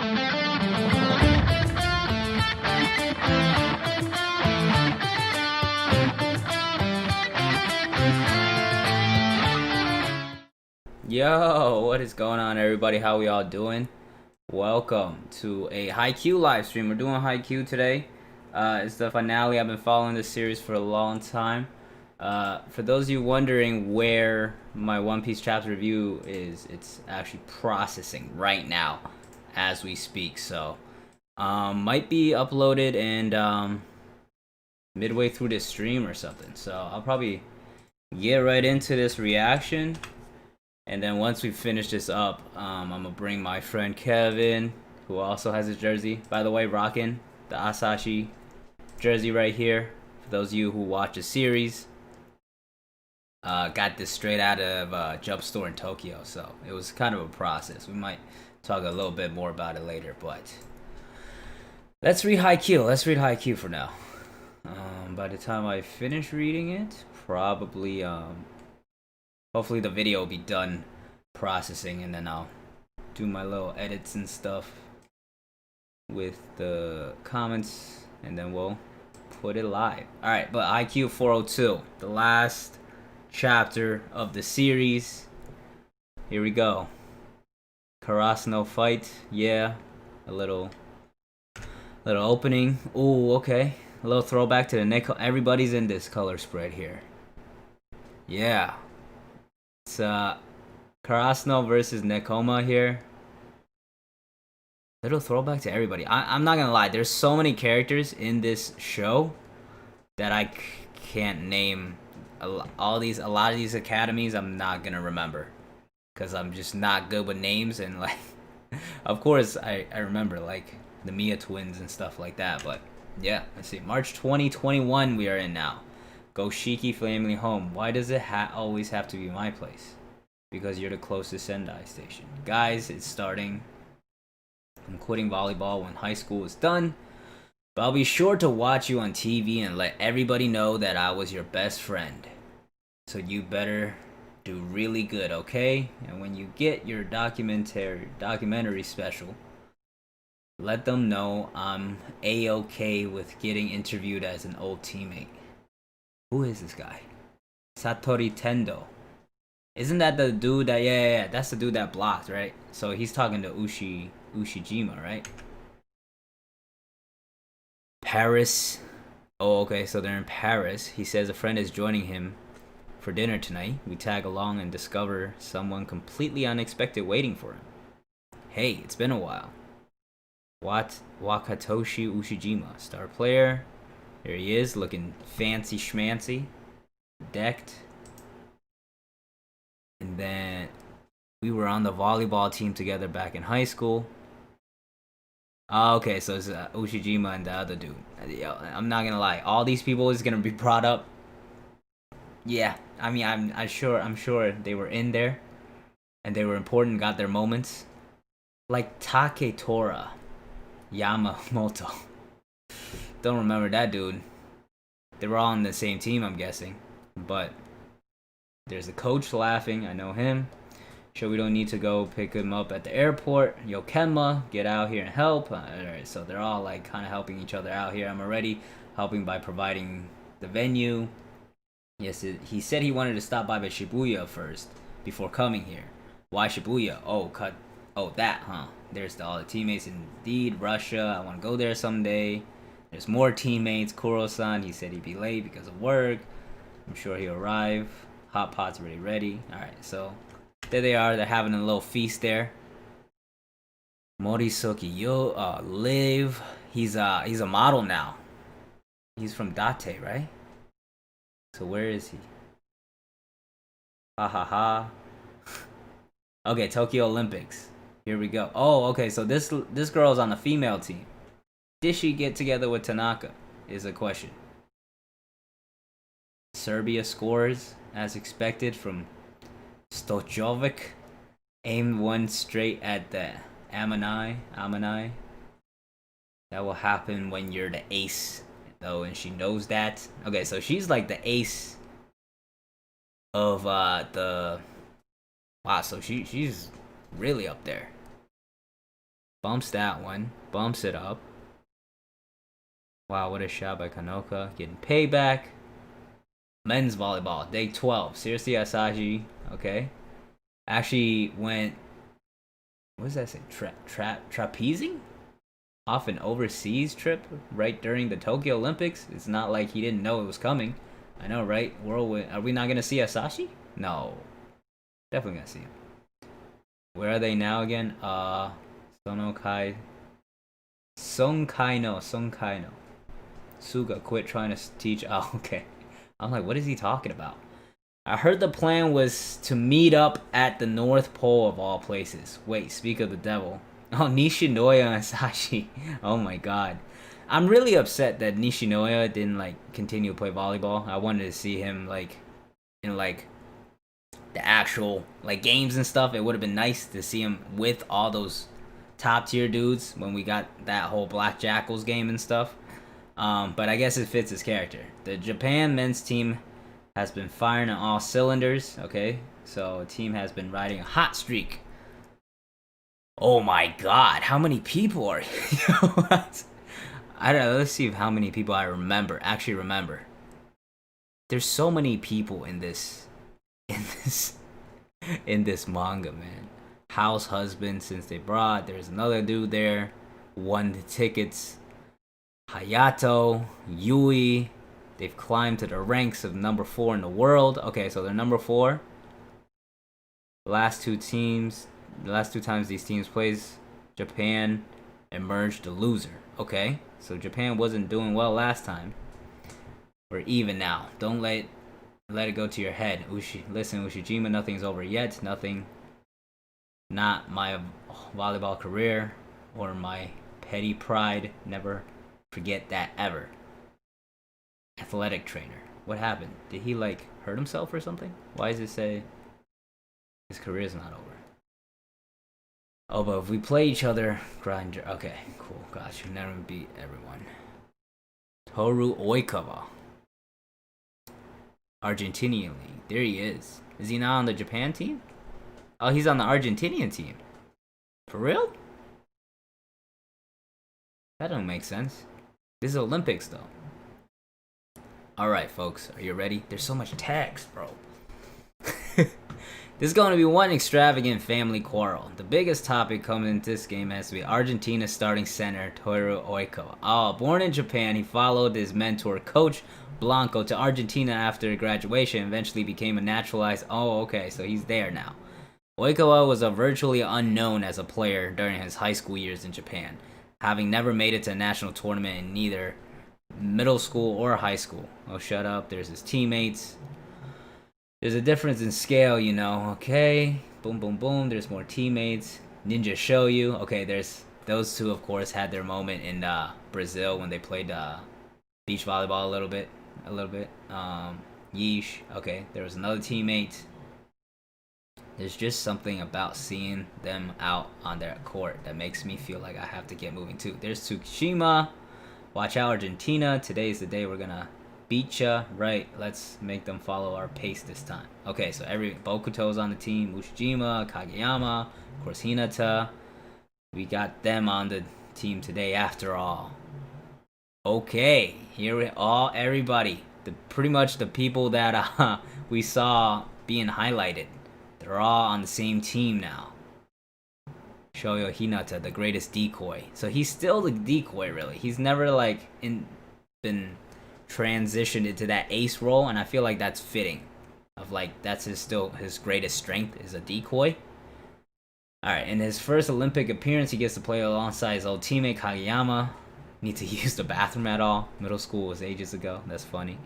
Yo, what is going on, everybody? How we all doing? Welcome to a Haikyuu live stream. We're doing Haikyuu today. It's the finale. I've been following this series for a long time. For those of you wondering where my One Piece chapter review is, it's actually processing right now as we speak. So, might be uploaded and midway through this stream or something. So I'll probably get right into this reaction. And then once we finish this up, I'm gonna bring my friend Kevin, who also has his jersey. By the way, rocking the Asashi jersey right here. For those of you who watch the series, got this straight out of Jump Store in Tokyo, so it was kind of a process. We might talk a little bit more about it later, but let's read Haikyuu. Let's read Haikyuu for now. By the time I finish reading it, probably hopefully the video will be done processing, and then I'll do my little edits and stuff with the comments, and then we'll put it live. Alright, but Haikyuu 402, the last chapter of the series. Here we go. Karasuno fight, yeah. A little opening. Ooh, okay. A little throwback to the Neko. Everybody's in this color spread here. Yeah. It's Karasuno versus Nekoma here. Little throwback to everybody. I'm not gonna lie, there's so many characters in this show that I can't name. A lot of these academies I'm not gonna remember, because I'm just not good with names. And like, of course I remember like the Mia twins and stuff like that, but yeah, let's see. March 2021 we are in now. Goshiki family home. Why does it always have to be my place? Because you're the closest Sendai station. Guys, it's starting. I'm quitting volleyball when high school is done, but I'll be sure to watch you on TV and let everybody know that I was your best friend. So you better do really good, okay? And when you get your documentary special, let them know I'm A-okay with getting interviewed as an old teammate. Who is this guy? Satori Tendo. Isn't that the dude that... Yeah, that's the dude that blocked, right? So he's talking to Ushijima, right? Paris. Oh, okay, so they're in Paris. He says a friend is joining him for dinner tonight. We tag along and discover someone completely unexpected waiting for him. Hey, it's been a while. Wakatoshi Ushijima, star player. There he is, looking fancy schmancy, decked. And then we were on the volleyball team together back in high school. Oh, okay, so it's Ushijima and the other dude. Yo, I'm not gonna lie, all these people is gonna be brought up. Yeah, I mean, I'm sure they were in there, and they were important, got their moments. Like Taketora Yamamoto. Don't remember that dude. They were all on the same team, I'm guessing. But there's the coach laughing. I know him. Sure, we don't need to go pick him up at the airport. Yo, Kenma, get out here and help. Alright, so they're all like kind of helping each other out here. I'm already helping by providing the venue. Yes, he said he wanted to stop by Shibuya first before coming here. Why Shibuya? Oh, that, huh? There's all the teammates. Indeed, Russia. I want to go there someday. There's more teammates. Kuro-san, he said he'd be late because of work. I'm sure he'll arrive. Hot pot's already ready. Alright, so there they are. They're having a little feast there. Morisoki Liv. He's a model now. He's from Date, right? So where is he? Ha ha ha. Okay, Tokyo Olympics. Here we go. Oh, okay, so this girl's on the female team. Did she get together with Tanaka? Is a question. Serbia scores as expected from Stojovic. Aimed one straight at the Amani. That will happen when you're the ace, though, and she knows that. Okay, so she's like the ace of the... Wow, so she's really up there. Bumps that one. Bumps it up. Wow, what a shot by Kanoka. Getting payback. Men's volleyball, day 12. Seriously, Asahi. Okay. Actually went. What does that say? Trapezing? Off an overseas trip right during the Tokyo Olympics. It's not like he didn't know it was coming. I know, right? Whirlwind. Are we not going to see Asahi? No. Definitely going to see him. Where are they now again? Sonkai. Sonkai no. Suga quit trying to teach. Oh, okay. I'm like, what is he talking about? I heard the plan was to meet up at the North Pole of all places. Wait, speak of the devil. Oh, Nishinoya and Sashi. Oh my god. I'm really upset that Nishinoya didn't like continue to play volleyball. I wanted to see him like in like the actual like games and stuff. It would have been nice to see him with all those top tier dudes when we got that whole Black Jackals game and stuff. But I guess it fits his character. The Japan men's team has been firing on all cylinders. Okay, so the team has been riding a hot streak. Oh my god, how many people are I don't know, let's see how many people I actually remember. There's so many people in this manga, man. House husband since they brought, there's another dude there, won the tickets. Hayato, Yui, they've climbed to the ranks of number 4 in the world. Okay, so they're number 4. The last two times these teams plays, Japan emerged the loser. Okay, so Japan wasn't doing well last time. We're even now. Don't let it go to your head. Listen, Ushijima, nothing's over yet. Nothing. Not my volleyball career or my petty pride. Never forget that ever. Athletic trainer. What happened? Did he like hurt himself or something? Why does it say his career's not over? Oh, but if we play each other, grind. Okay, cool. Gosh, you never beat everyone. Toru Oikawa. Argentinian league. There he is. Is he not on the Japan team? Oh, he's on the Argentinian team. For real? That don't make sense. This is Olympics, though. Alright, folks. Are you ready? There's so much text, bro. This is going to be one extravagant family quarrel. The biggest topic coming into this game has to be Argentina's starting center, Toru Oikawa. Oh, born in Japan, he followed his mentor, Coach Blanco, to Argentina after graduation and eventually became a naturalized... Oh, okay, so he's there now. Oikawa was a virtually unknown as a player during his high school years in Japan, having never made it to a national tournament in neither middle school or high school. Oh, shut up. There's his teammates. There's a difference in scale, you know. Okay. Boom, boom, boom. There's more teammates. Ninja Shoyu. Okay, there's... Those two, of course, had their moment in Brazil when they played beach volleyball a little bit. Yeesh. Okay, there was another teammate. There's just something about seeing them out on their court that makes me feel like I have to get moving too. There's Tsukushima. Watch out, Argentina. Today's the day we're gonna beat ya. Right, let's make them follow our pace this time. Okay, so Bokuto's on the team. Ushijima, Kageyama, of course Hinata. We got them on the team today after all. Okay, everybody. Pretty much the people that we saw being highlighted. They're all on the same team now. Shoyo Hinata, the greatest decoy. So he's still the decoy, really. He's never like been transitioned into that ace role, and I feel like that's fitting. Of like that's still his greatest strength is a decoy. All right, in his first Olympic appearance, he gets to play alongside his old teammate Kageyama. Need to use the bathroom at all? Middle school was ages ago. That's funny.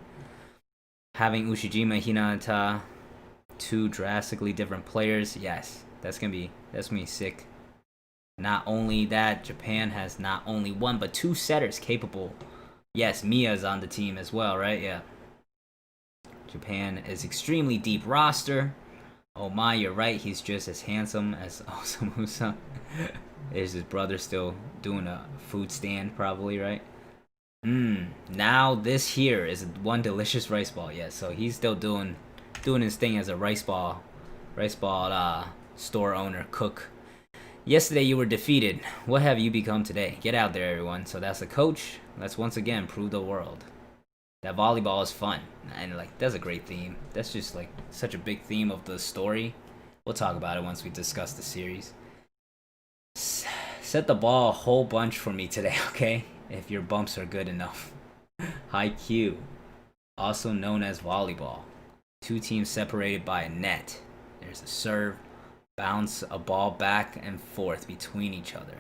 Having Ushijima, Hinata, two drastically different players. Yes, that's gonna be sick. Not only that, Japan has not only one but two setters capable. Yes, Mia's on the team as well, right? Yeah. Japan is extremely deep roster. Oh my, you're right. He's just as handsome as Osamusa. Is his brother still doing a food stand? Probably, right? Now this here is one delicious rice ball. Yeah, so he's still doing his thing as a rice ball store owner, cook. Yesterday you were defeated. What have you become today? Get out there, everyone. So that's the coach. Let's once again prove the world that volleyball is fun. And like that's a great theme. That's just like such a big theme of the story. We'll talk about it once we discuss the series. Set the ball a whole bunch for me today, okay? If your bumps are good enough. Haikyuu, also known as volleyball. Two teams separated by a net. There's a serve, bounce a ball back and forth between each other.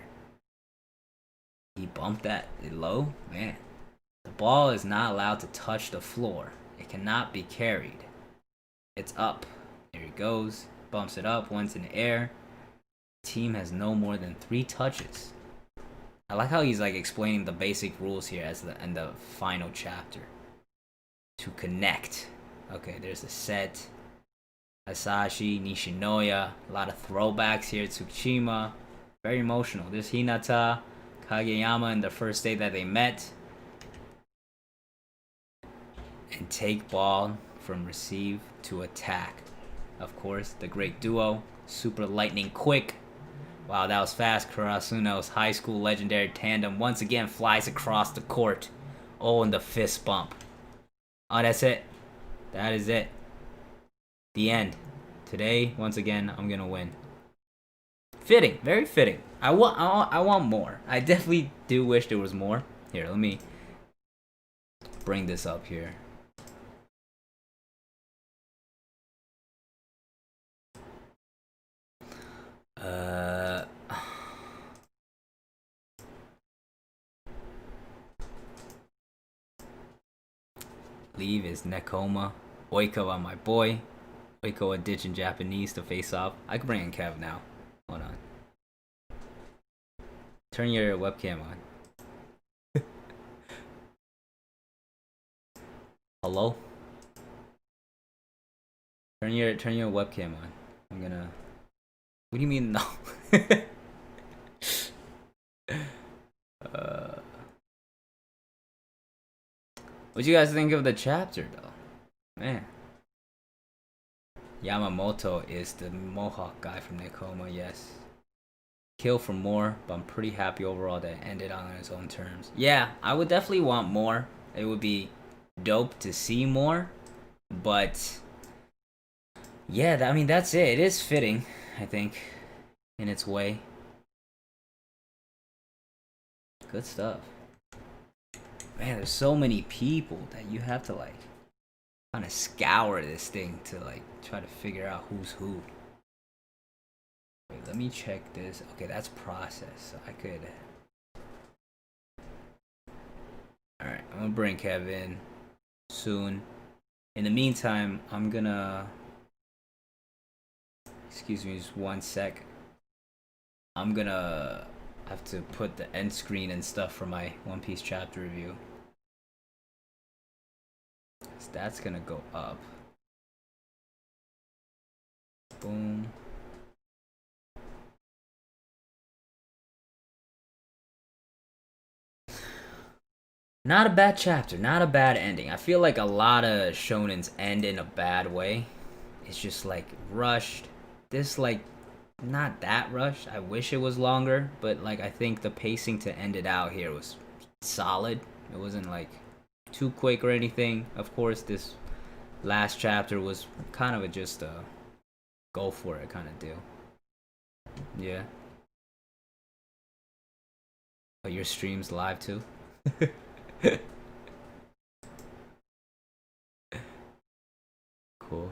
He bumped that low? Man. The ball is not allowed to touch the floor. It cannot be carried. It's up. There he goes. Bumps it up once in the air. Team has no more than 3 touches. I like how he's like explaining the basic rules here as in the final chapter. To connect. Okay, there's a set. Asashi, Nishinoya, a lot of throwbacks here. Tsushima, very emotional. There's Hinata, Kageyama in the first day that they met. And take ball from receive to attack. Of course, the great duo, super lightning quick. Wow, that was fast. Karasuno's high school legendary tandem once again flies across the court. Oh, and the fist bump. Oh, that's it. That is it. The end. Today, once again, I'm gonna win. Fitting, very fitting. I want more. I definitely do wish there was more. Here, let me bring this up here. Leave is Nekoma. Oiko on my boy. Oiko a ditch in Japanese to face off. I can bring in Kev now. Hold on. Turn your webcam on. Hello? Turn your webcam on. I'm gonna. What do you mean no? What you guys think of the chapter though? Man. Yamamoto is the Mohawk guy from Nekoma, yes. Kill for more, but I'm pretty happy overall that it ended on its own terms. Yeah, I would definitely want more. It would be dope to see more, but yeah, I mean that's it. It is fitting, I think, in its way. Good stuff. Man, there's so many people that you have to like kind of scour this thing to like try to figure out who's who. Wait, let me check this. Okay, that's process. So I could. Alright, I'm gonna bring Kevin soon. In the meantime, I'm gonna. Excuse me, just one sec. I'm gonna have to put the end screen and stuff for my One Piece chapter review. So that's gonna go up. Boom. Not a bad chapter, not a bad ending. I feel like a lot of shonens end in a bad way. It's just like rushed. This like not that rushed. I wish it was longer, but like I think the pacing to end it out here was solid. It wasn't like too quick or anything. Of course, this last chapter was kind of a just a go for it kind of deal. Yeah. But your stream's live too? Cool.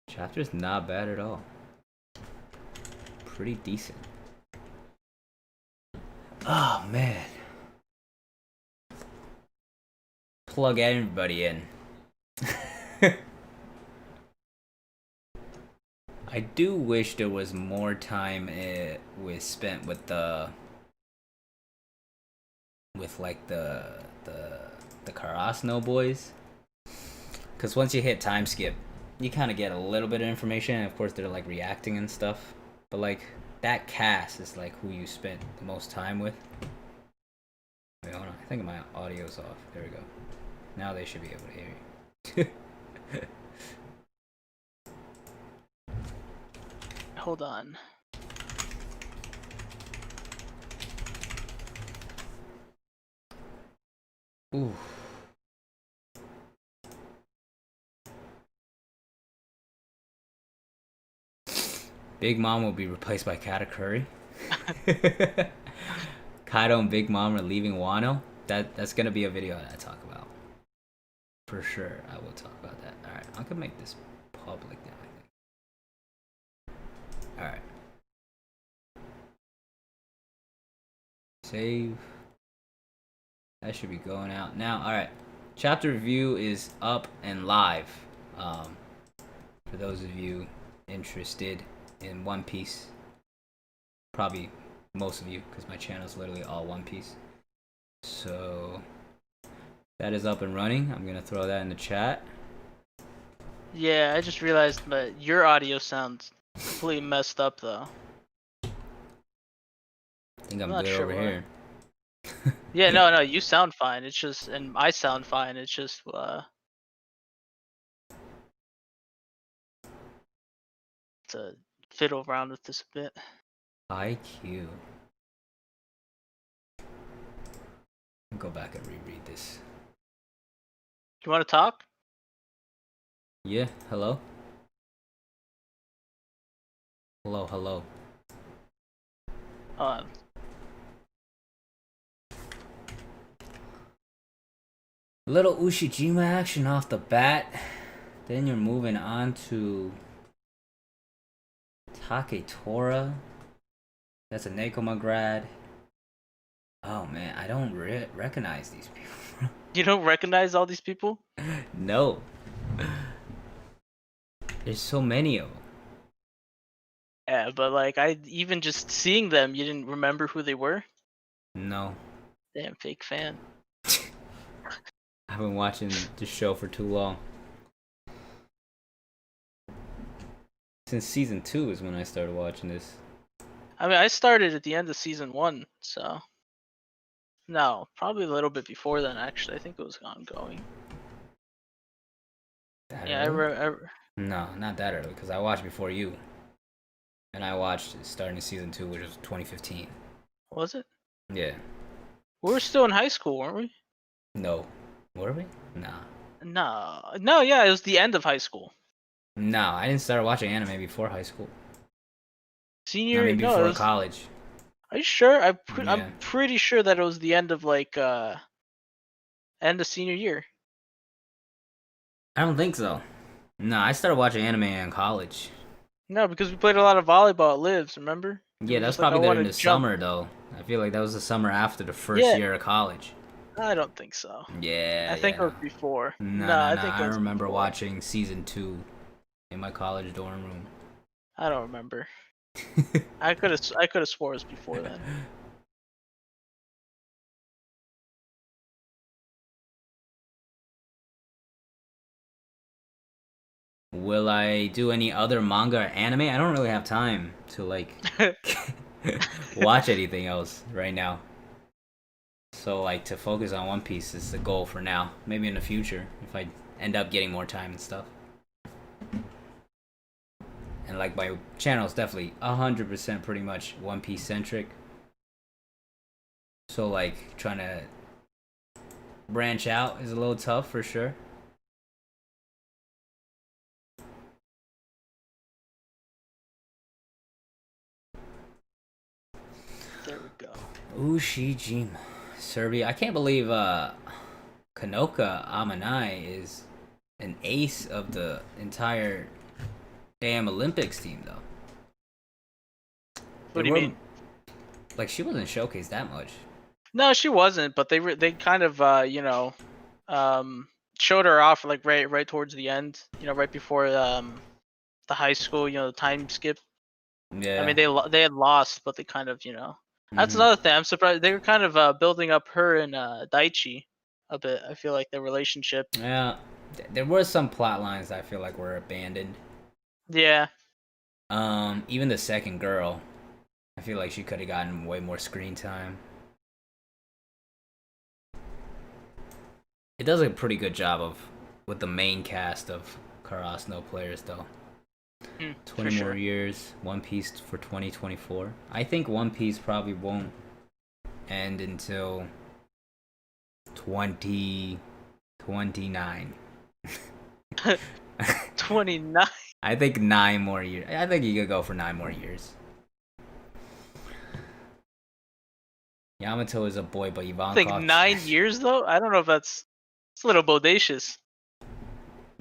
Chapter's not bad at all. Pretty decent. Oh man. Plug everybody in. I do wish there was more time was spent with the Karasuno boys, because once you hit time skip, you kind of get a little bit of information, and of course they're like reacting and stuff. But like that cast is like who you spent the most time with. Wait, hold on. I think my audio's off. There we go. Now they should be able to hear you. hold on. Ooh. Big Mom will be replaced by Katakuri. Kaido and Big Mom are leaving Wano. That's gonna be a video that I talk about. For sure, I will talk about that. Alright, I can make this public now, I think. Alright. Save. That should be going out now. Alright. Chapter review is up and live. For those of you interested in One Piece. Probably most of you, because my channel is literally all One Piece. So that is up and running. I'm gonna throw that in the chat. Yeah, I just realized, but your audio sounds completely messed up though. I think I'm not good sure over why. here. Yeah, no, you sound fine. It's just, and I sound fine. It's just, to fiddle around with this a bit. Haikyuu. Go back and reread this. You want to talk? Yeah, hello? Hello, hello. Little Ushijima action off the bat. Then you're moving on to Taketora. That's a Nekoma grad. Oh man, I don't recognize these people. You don't recognize all these people? No. There's so many of them. Yeah, but like, even just seeing them, you didn't remember who they were? No. Damn, fake fan. I've been watching this show for too long. Since season 2 is when I started watching this. I mean, I started at the end of season 1, so. No, probably a little bit before then, actually. I think it was ongoing. That Yeah, early? No, not that early, because I watched before you. And I watched starting season 2, which was 2015. Was it? Yeah. We were still in high school, weren't we? No. Were we? Nah. No, yeah, it was the end of high school. No, I didn't start watching anime before high school. Senior, I mean, no, before it was, college. Are you sure? Yeah. I'm pretty sure that it was the end of like end of senior year. I don't think so. No, I started watching anime in college. No, because we played a lot of volleyball at Lives, remember? Yeah, that's just like, I probably during wanna the jump. summer though. I feel like that was the summer after the first year of college. I don't think so. Yeah, I think it no. was before. No, I think it I was remember before. watching season 2 in my college dorm room. I don't remember. I could have swore it was before then. Will I do any other manga or anime? I don't really have time to like watch anything else right now. So like to focus on One Piece is the goal for now. Maybe in the future if I end up getting more time and stuff. And like my channel is definitely 100% pretty much One Piece centric. So like trying to branch out is a little tough for sure. There we go. Ushijima, Serbia. I can't believe Kanoka Amanai is an ace of the entire damn Olympics team though. What do you mean? Like she wasn't showcased that much. No, she wasn't, but they kind of showed her off like right towards the end, right before the high school, the time skip. Yeah. I mean, they had lost, but they kind of, That's another thing. I'm surprised they were kind of building up her and Daichi a bit. I feel like their relationship. Yeah, there were some plot lines I feel like were abandoned. Yeah. Even the second girl, I feel like she could have gotten way more screen time. It does a pretty good job with the main cast of Karasuno players though. For 20 more sure. years. One Piece for 2024. I think One Piece probably won't end until 2029. 29. I think 9 more years. I think you could go for 9 more years. Yamato is a boy, but I think Ivankov 9 years though. I don't know if that's it's a little bodacious.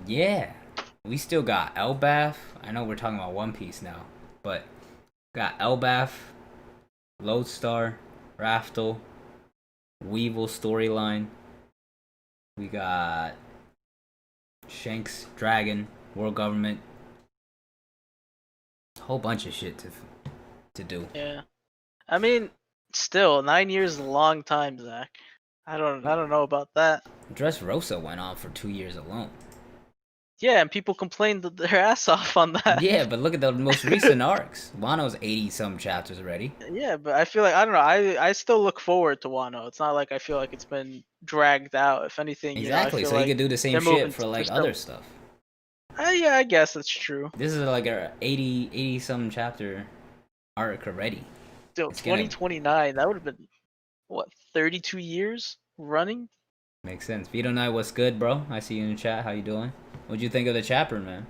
Yeah. We still got Elbath. I know we're talking about One Piece now, but got Elbath, Lodestar, Raftel, Weevil storyline. We got Shanks, Dragon, World Government. A whole bunch of shit to do. Yeah. I mean, still 9 years is a long time, Zach. I don't know about that. Dressrosa went on for 2 years alone. Yeah, and people complained their ass off on that. Yeah, but look at the most recent arcs. Wano's 80 some chapters already. Yeah, but I feel like I don't know. I still look forward to Wano. It's not like I feel like it's been dragged out. If anything, I Exactly, feel so he like could do the same they're shit moving. for They're like still. other stuff. Yeah, I guess that's true. This is like a 80 some chapter arc already. Still, It's gonna 2029. That would have been what 32 years running. make sense. Vito Knight, what's good, bro? I see you in the chat. How you doing? What'd you think of the chapter, man?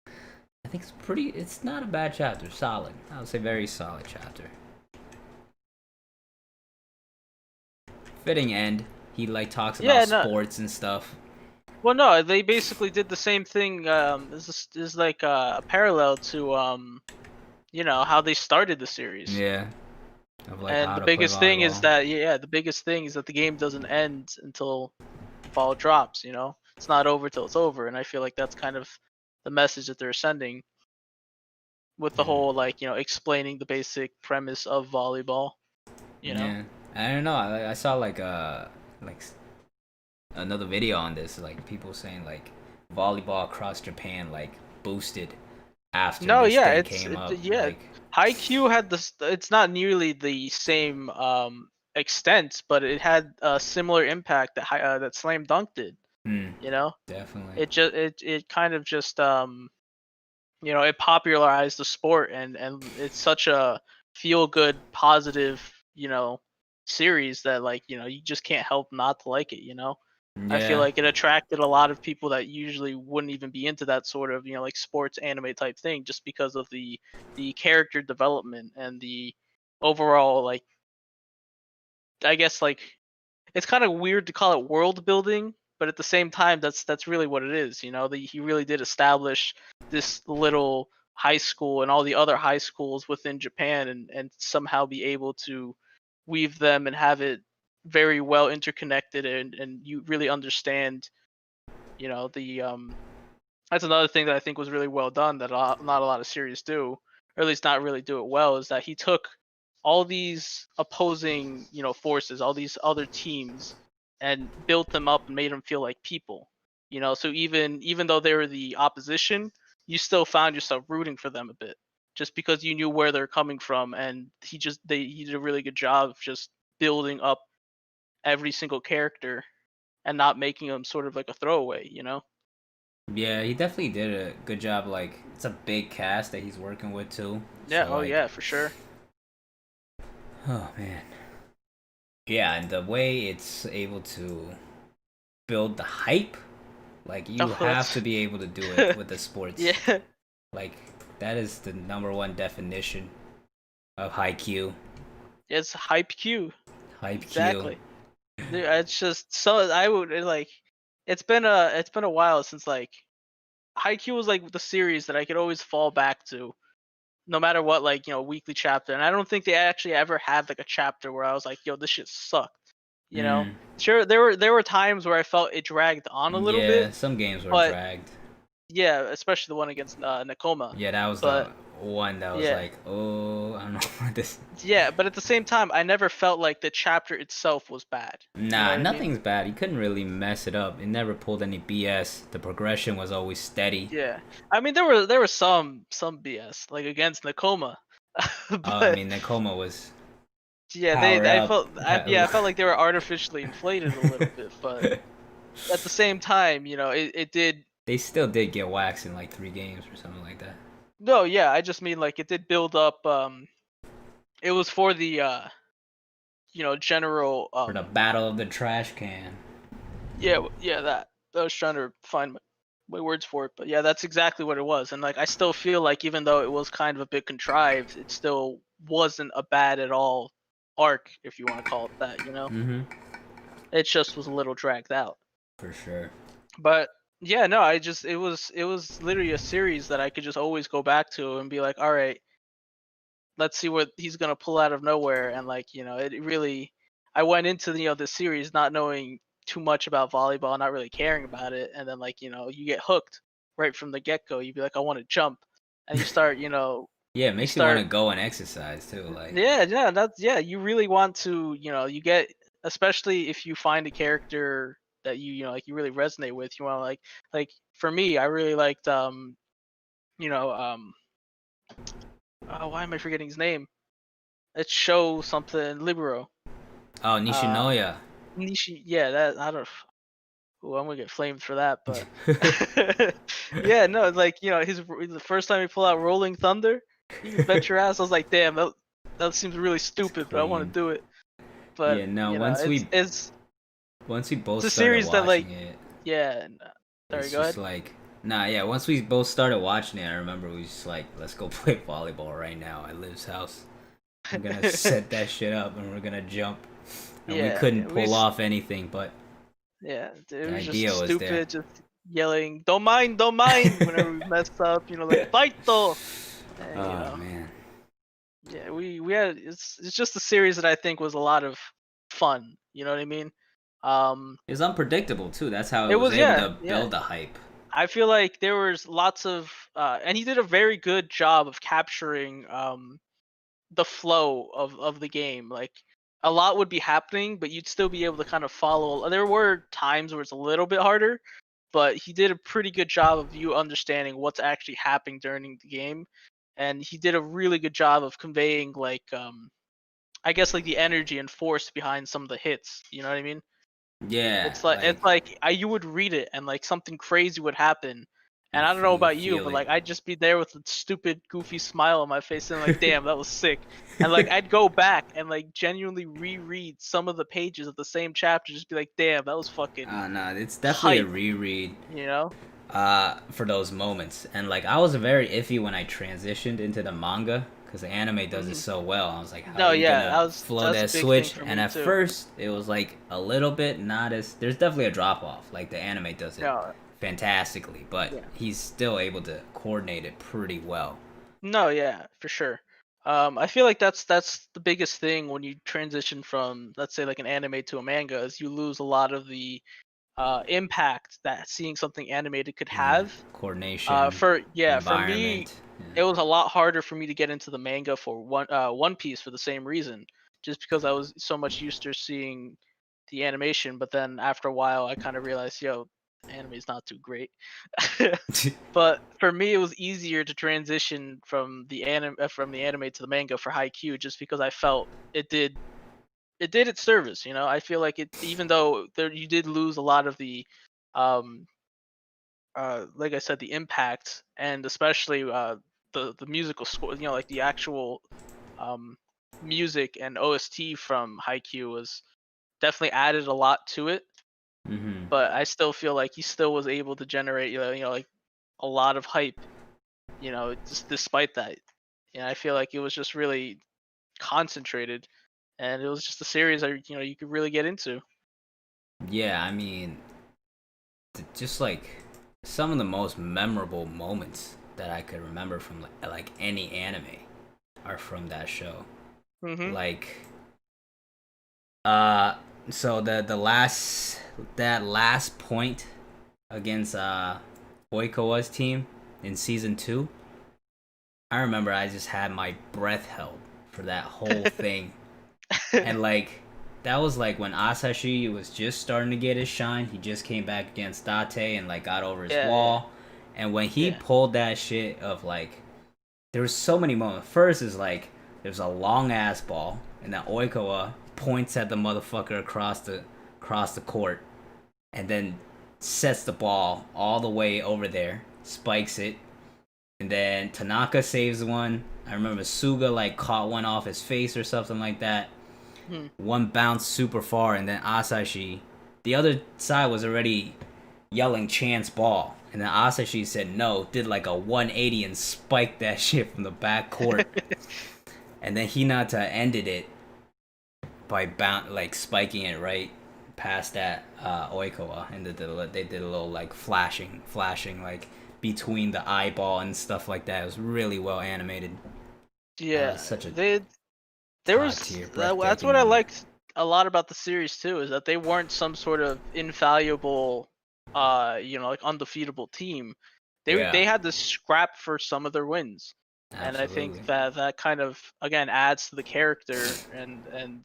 I think it's pretty. It's not a bad chapter. Solid. I would say very solid chapter. Fitting end. He like talks Yeah, about no. sports and stuff. Well, no, they basically did the same thing. This is like a parallel to how they started the series. Yeah. Of like And how the to play biggest thing is volleyball. that the biggest thing is that the game doesn't end until the ball drops. It's not over till it's over, and I feel like that's kind of the message that they're sending with the whole explaining the basic premise of volleyball. You know. Yeah. I don't know. I saw like another video on this, like people saying like volleyball across Japan like boosted after No, this yeah, thing it's came it, up. yeah. Like, Haikyuu had this. It's not nearly the same extent, but it had a similar impact that Slam Dunk did. hmm, You know, definitely. it kind of just it popularized the sport, and it's such a feel good, positive series that you just can't help not to like it. I feel Yeah. like it attracted a lot of people that usually wouldn't even be into that sort of like sports anime type thing, just because of the character development and the overall, like, I guess, like, it's kind of weird to call it world building, but at the same time that's really what it is. He really did establish this little high school and all the other high schools within Japan, and somehow be able to weave them and have it very well interconnected, and you really understand the that's another thing that I think was really well done that not a lot of series do, or at least not really do it well, is that he took all these opposing forces, all these other teams, and built them up and made them feel like people. So even though they were the opposition, you still found yourself rooting for them a bit, just because you knew where they're coming from, and he did a really good job of just building up every single character and not making them sort of like a throwaway. Yeah, he definitely did a good job. Like, it's a big cast that he's working with too. Yeah, So oh like, yeah, for sure. oh man. Yeah, and the way it's able to build the hype, like you Oh, have to that's be able to do it with the sports. yeah, Like that is the number one definition of Haikyuu. it's hype Q. Hype Q. Exactly. Dude, it's just so I would like. It's been a while since like Haikyuu was like the series that I could always fall back to, no matter what, like weekly chapter. And I don't think they actually ever had like a chapter where I was like, yo, this shit sucked. You know, Mm, sure there were times where I felt it dragged on a little yeah, bit, some games were but dragged. yeah, especially the one against Nakoma. Yeah, that was But the one that was yeah, like, oh, I don't know what this. yeah, but at the same time, I never felt like the chapter itself was bad. You know Nah, what I mean? nothing's bad. You couldn't really mess it up. It never pulled any BS. The progression was always steady. Yeah, I mean there were some BS like against Nakoma, I but mean, Nakoma was yeah, powered up. I felt like they were artificially inflated a little bit, but at the same time, it did. They still did get waxed in like 3 games or something like that. No, yeah, I just mean like it did build up. It was for the general For the battle of the trash can. yeah, yeah, that. I was trying to find my words for it, but yeah, that's exactly what it was. And like, I still feel like even though it was kind of a bit contrived, it still wasn't a bad at all arc, if you want to call it that. Mm-hmm. It just was a little dragged out. For sure. But yeah, no, it was literally a series that I could just always go back to and be like, all right, let's see what he's gonna pull out of nowhere. And like, it really, I went into the series not knowing too much about volleyball, not really caring about it, and then like, you get hooked right from the get go. You'd be like, I want to jump, and you start, Yeah, it you makes you want start, to go and exercise too. Like, yeah, yeah, you really want to, you get, especially if you find a character that like you really resonate with, you want to like for me, I really liked you know um oh, why am I forgetting his name? It's show something Libero. oh, Uh, Nishinoya. Nishi, yeah, that I don't. Ooh, I'm gonna get flamed for that, but yeah, no, like his the first time he pulled out Rolling Thunder, you bet your ass. I was like, damn, that seems really It's stupid, but I want clean. to do it. But Yeah, no, once we it's both a started series that like, watching it, yeah. Sorry, it's go just ahead. like, nah, yeah, once we both started watching it, I remember we was just like, let's go play volleyball right now at Liv's house. I'm gonna set that shit up and we're gonna jump. And we Yeah, couldn't yeah, pull off anything, but yeah, it the was just idea was there. stupid, just yelling, don't mind, whenever we messed up, like, fight though. And Oh man. yeah, we had, it's just a series that I think was a lot of fun. You know what I mean? It's unpredictable too. That's how it It was was, able yeah, to yeah. build the hype. I feel like there was lots of, and he did a very good job of capturing the flow of the game. Like, a lot would be happening, but you'd still be able to kind of follow. There were times where it's a little bit harder, but he did a pretty good job of you understanding what's actually happening during the game, and he did a really good job of conveying like, I guess, like the energy and force behind some of the hits. You know what I mean? Yeah, It's like you would read it and like something crazy would happen. And I don't know you about you, feel but it. like I'd just be there with a stupid goofy smile on my face and like, damn, that was sick. And like I'd go back and like genuinely reread some of the pages of the same chapter, just be like, damn, that was fucking No, it's definitely a hype, reread. you know? For those moments. And like I was very iffy when I transitioned into the manga because the anime does it Hmm. so well. I was like, how No, are you yeah, gonna flow that's a that big thing switch? for And me at too. first, it was like a little bit not as. There's definitely a drop off. Like the anime does it No, fantastically, but yeah. he's still able to coordinate it pretty well. No, yeah, for sure. I feel like that's the biggest thing when you transition from, let's say, like an anime to a manga, is you lose a lot of the impact that seeing something animated could Yeah, have. coordination, For me, environment. Yeah. it was a lot harder for me to get into the manga for One Piece for the same reason, just because I was so much used to seeing the animation. But then after a while, I kind of realized, yo, anime is not too great. But for me, it was easier to transition from the anime to the manga for Haikyuu, just because I felt it did its service. I feel like it, even though there you did lose a lot of the, um, like I said, the impact, and especially the musical score. Like the actual um music and OST from Haikyuu was definitely added a lot to it. Mm-hmm. But I still feel like he still was able to generate, like a lot of hype. Just despite that. I feel like it was just really concentrated, and it was just a series that you could really get into. Yeah, I mean, just like some of the most memorable moments that I could remember from like any anime are from that show. Hmm. Like uh so that last point against Oikawa's team in season 2, I remember I just had my breath held for that whole thing. And like that was like when Asashi was just starting to get his shine. He just came back against Date and like got over his Yeah, yeah, wall. And when he yeah, pulled that shit of like there was so many moments. First is like there's a long ass ball and then Oikawa points at the motherfucker across the court and then sets the ball all the way over there, spikes it, and then Tanaka saves one. I remember Suga like caught one off his face or something like that. Hmm. One bounced super far, and then Asashi, the other side was already yelling chance ball, and then Asashi said no, did like a 180 and spiked that shit from the back court, and then Hinata ended it by like spiking it right past that Oikawa, and they did a little like flashing like between the eyeball and stuff like that. It was really well animated. Yeah, Such a there top was tier, that's breathtaking what I moment. liked a lot about the series too, is that they weren't some sort of infallible, like undefeatable team. They Yeah, had to scrap for some of their wins, and I think absolutely. that kind of again adds to the character and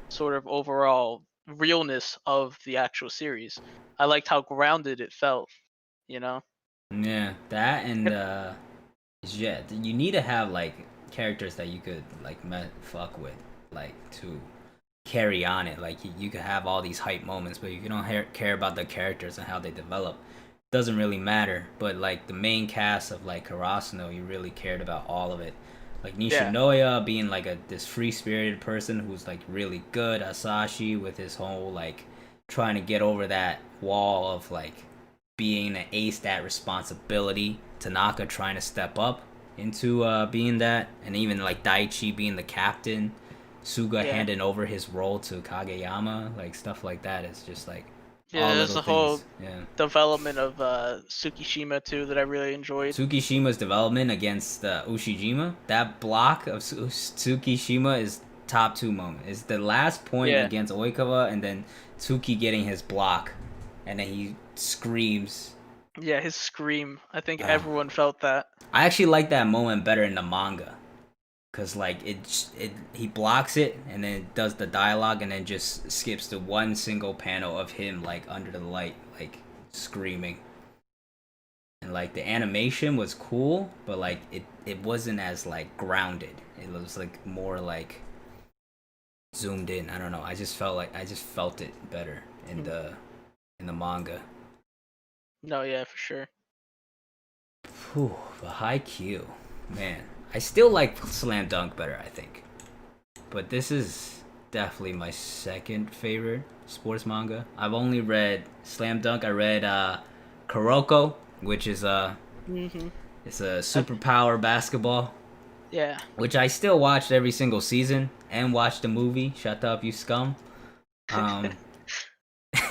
sort of overall realness of the actual series. I liked how grounded it felt, you know. Yeah, that and And- yeah, you need to have like characters that you could like fuck with, like to carry on it. Like you could have all these hype moments, but if you don't care about the characters and how they develop, it doesn't really matter. But like the main cast of like Karasuno, you really cared about all of it. Like Yeah, Nishinoya being like this free spirited person who's like really good. Asashi with his whole like trying to get over that wall of like being an ace, that responsibility. Tanaka trying to step up into being that, and even like Daichi being the captain, Suga yeah. handing over his role to Kageyama, like stuff like that. It's just like Yeah, all there's little a whole things. Yeah. development of Tsukishima too that I really enjoyed. Tsukishima's development against Ushijima, that block of Tsukishima is top two moment. It's the last point Yeah, against Oikawa, and then Tsuki getting his block, and then he screams. yeah, his scream. I think Uh, everyone felt that. I actually like that moment better in the manga, cause like it he blocks it and then it does the dialogue and then just skips to one single panel of him like under the light like screaming, and like the animation was cool, but like it wasn't as like grounded. It was like more like zoomed in. I don't know. I just felt it better Hmm. in the manga. No, yeah, for sure. Whew, the Haikyuu, man. I still like Slam Dunk better, I think. But this is definitely my second favorite sports manga. I've only read Slam Dunk. I read Kuroko, which is Hmm. it's a superpower basketball, Yeah, which I still watched every single season and watched the movie. Shut up, you scum. Um,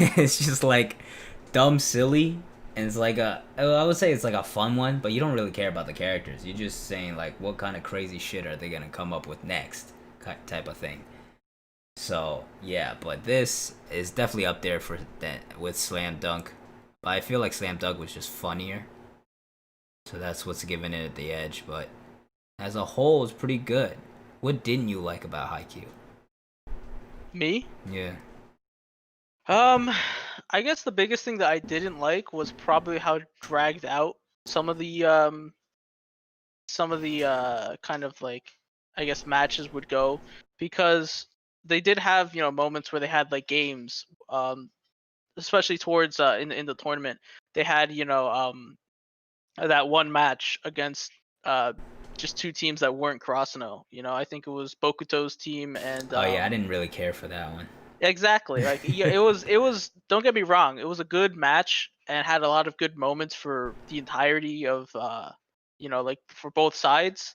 it's just like dumb, silly, and it's like I would say it's like a fun one, but you don't really care about the characters. You're just saying like what kind of crazy shit are they gonna come up with next, type of thing. So yeah, but this is definitely up there for that with Slam Dunk. But I feel like Slam Dunk was just funnier, so that's what's giving it the edge. But as a whole, it's pretty good. What didn't you like about Haikyuu? me. Yeah. Um, I guess the biggest thing that I didn't like was probably how dragged out some of the kind of like, I guess, matches would go, because they did have moments where they had like games, especially towards in the tournament. They had that one match against uh just two teams that weren't Krasno. I think it was Bokuto's team and Oh yeah, I didn't really care for that one. exactly, like, yeah, it was, don't get me wrong, it was a good match and had a lot of good moments for the entirety of like for both sides.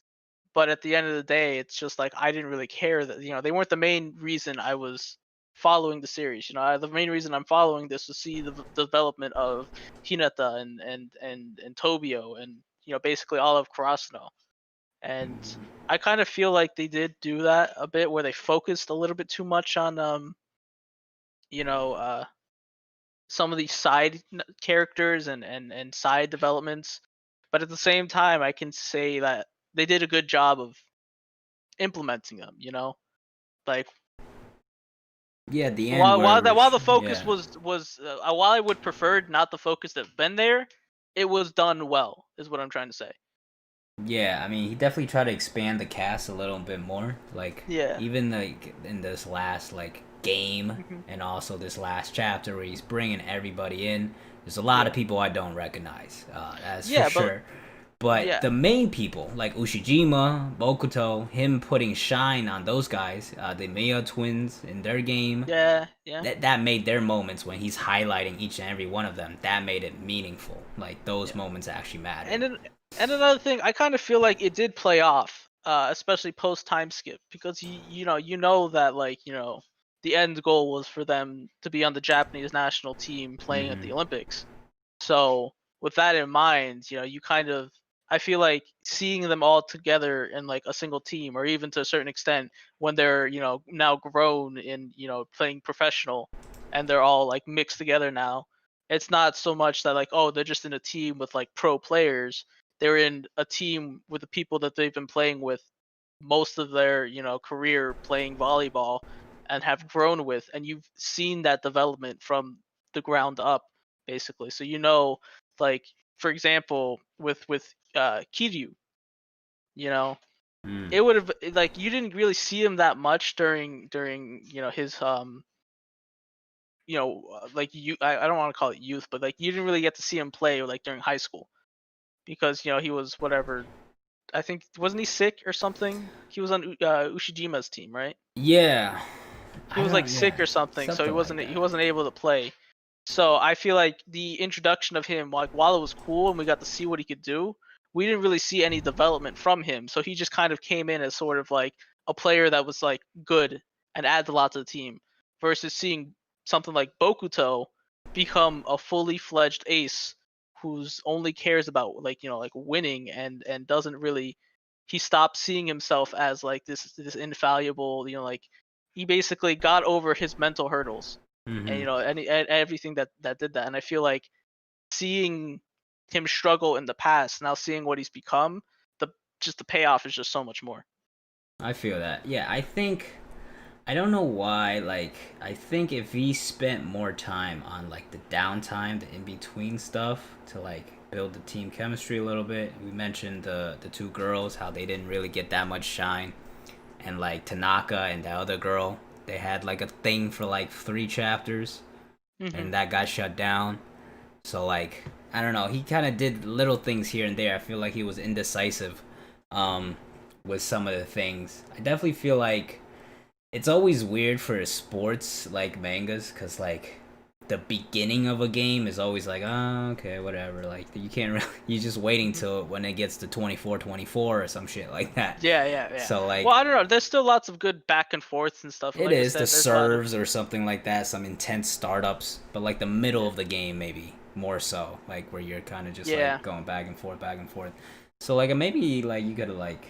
But at the end of the day, it's just like I didn't really care that they weren't the main reason I was following the series. The main reason I'm following this was see the development of Hinata and Tobio and basically all of Krasno. And I kind of feel like they did do that a bit, where they focused a little bit too much on you know uh some of these side characters and side developments. But at the same time, I can say that they did a good job of implementing them. Like, Yeah, at the end while where while the focus yeah. was while I would prefer not the focus to have been there, it was done well, is what I'm trying to say. Yeah, I mean, he definitely tried to expand the cast a little bit more. Like Yeah. even like in this last like game Hmm. and also this last chapter where he's bringing everybody in. There's a lot of Yeah. people I don't recognize. That's for Yeah, but sure. But Yeah, the main people, like Ushijima, Bokuto, him putting shine on those guys, the Mia twins in their game, yeah, yeah, that made their moments when he's highlighting each and every one of them. That made it meaningful. Like those yeah. moments actually mattered. And then, and another thing, I kind of feel like it did play off, especially post time skip, because you know that, like, the end goal was for them to be on the Japanese national team playing at Mm-hmm. the Olympics. So with that in mind, you kind of, I feel like seeing them all together in like a single team, or even to a certain extent when they're now grown in playing professional, and they're all like mixed together now. It's not so much that, like, oh, they're just in a team with like pro players. They're in a team with the people that they've been playing with most of their career playing volleyball, and have grown with, and you've seen that development from the ground up, basically. So like, for example, with Kiryu, you know Mm. it would have, like, you didn't really see him that much during his like, I don't want to call it youth, but like you didn't really get to see him play like during high school, because he was whatever. I think, wasn't he sick or something? He was on Ushijima's team, right? Yeah, He I was like don't. sick Yeah, or something, so he something like wasn't he that. wasn't able to play. So I feel like the introduction of him, like, while it was cool and we got to see what he could do, we didn't really see any development from him. So he just kind of came in as sort of like a player that was like good and adds a lot to the team, versus seeing something like Bokuto become a fully fledged ace who's only cares about, like, like winning, and doesn't really, he stopped seeing himself as like this infallible, like, he basically got over his mental hurdles, and Mm-hmm. and everything that did that. And I feel like seeing him struggle in the past, now seeing what he's become, the just the payoff is just so much more. I feel that. Yeah, I think I don't know why. Like, I think if he spent more time on like the downtime, the in between stuff, to like build the team chemistry a little bit. We mentioned the two girls, how they didn't really get that much shine, and like Tanaka and the other girl, they had like a thing for like 3 chapters, Hmm. and that got shut down. So like, I don't know. He kind of did little things here and there. I feel like he was indecisive, um, with some of the things. I definitely feel like it's always weird for sports like mangas, because like the beginning of a game is always like, oh, okay, whatever, like you can't really, you're just waiting Hmm. till when it gets to 24-24 or some shit like that. Yeah, yeah, yeah. So Well, like, I don't know. There's still lots of good back and forths and stuff, and it like I is the said, there's a lot of, serves or something like that, some intense startups, but like the middle yeah, of the game maybe more so, like where you're kind of just yeah. like going back and forth. So like maybe like you gotta like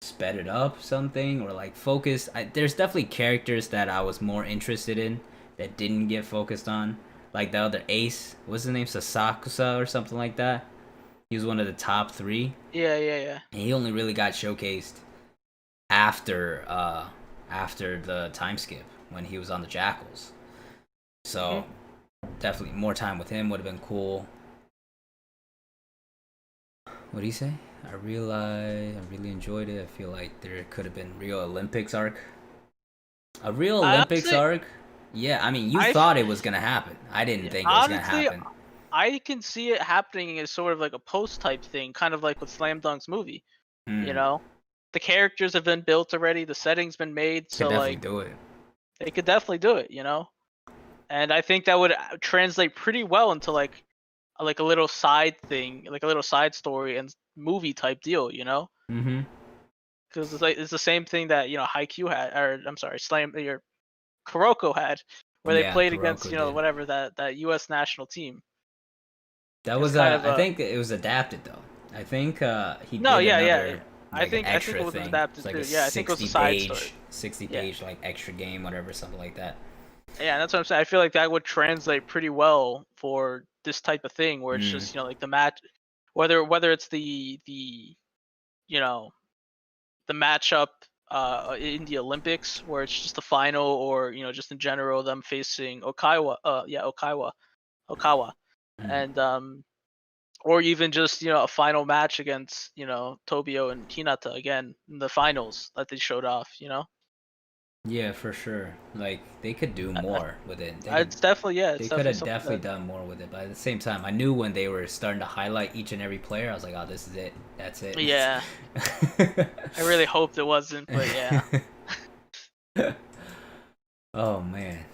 sped it up something, or like focus. There's definitely characters that I was more interested in that didn't get focused on, like the other ace. What's his name? Sasakusa or something like that. He was one of the top three, Yeah, yeah, yeah. and he only really got showcased after after the time skip when he was on the Jackals. Hmm. So definitely more time with him would have been cool. What do you say? I really enjoyed it. I feel like there could have been real Olympics arc. A real I Olympics honestly, arc? Yeah, I mean, you I thought it was gonna happen. I didn't Yeah, think it was gonna honestly, happen. I can see it happening as sort of like a post type thing, kind of like with Slam Dunk's movie. You Hmm. know, the characters have been built already, the setting's been made, Could so definitely like do it. they could definitely do it. And I think that would translate pretty well into like a little side thing, like a little side story and movie type deal. Mm-hmm. Because it's the same thing that Haikyuu had, or I'm sorry, Slam or Kuroko had, where they Yeah, played against Kuroko did. whatever that U.S. national team. That It's was kind of I a think it was adapted though. I think he No, did yeah, yeah. another I like an think I think extra it was thing. It's adapted like a too. Yeah, I think it was a side story. 60 Yeah, page like extra game, whatever, something like that. yeah. That's what I'm saying. I feel like that would translate pretty well for this type of thing, where it's Mm. just like the match, whether it's the you know the matchup in the Olympics, where it's just the final, or just in general them facing Okawa, Mm. and or even just a final match against Tobio and Hinata again in the finals that they showed off. Yeah, for sure. Like they could do more with it. It's definitely, yeah, They it's could definitely have something definitely that, done more with it, but at the same time, I knew when they were starting to highlight each and every player, I was like, "Oh, this is it. That's it." yeah, I really hoped it wasn't, but yeah. Oh man,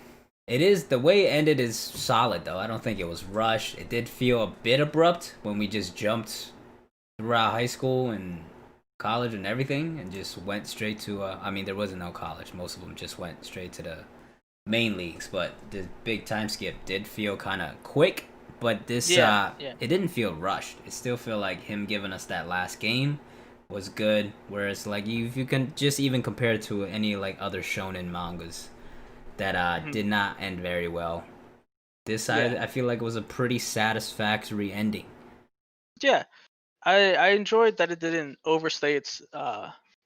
it is the way it ended is solid though. I don't think it was rushed. It did feel a bit abrupt when we just jumped throughout high school and college and everything, and just went straight to. I mean, there wasn't no college. Most of them just went straight to the main leagues, but the big time skip did feel kind of quick. But this, Yeah, yeah. it didn't feel rushed. It still felt like him giving us that last game was good. Whereas, like, if you can just even compare it to any like other shonen mangas that Mhm. did not end very well. This Yeah. I feel like was a pretty satisfactory ending. Yeah. I enjoyed that it didn't overstay its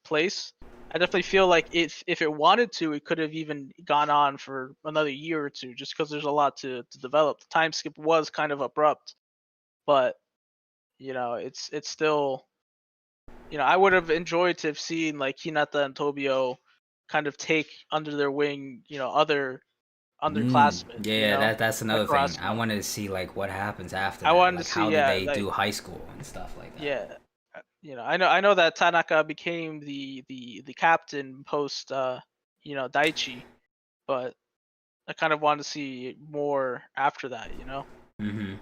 place. I definitely feel like if it wanted to, it could have even gone on for another year or two, just because there's a lot to develop. The time skip was kind of abrupt, but it's still, I would have enjoyed to have seen like Hinata and Tobio kind of take under their wing, other underclassmen, Yeah, that's like another thing. I Karasuno. wanted to see like what happens after I that. wanted to Like see, how did yeah, they like, do high school and stuff like that. yeah. I know that Tanaka became the captain post Daichi, but I kind of want to see more after that. hmm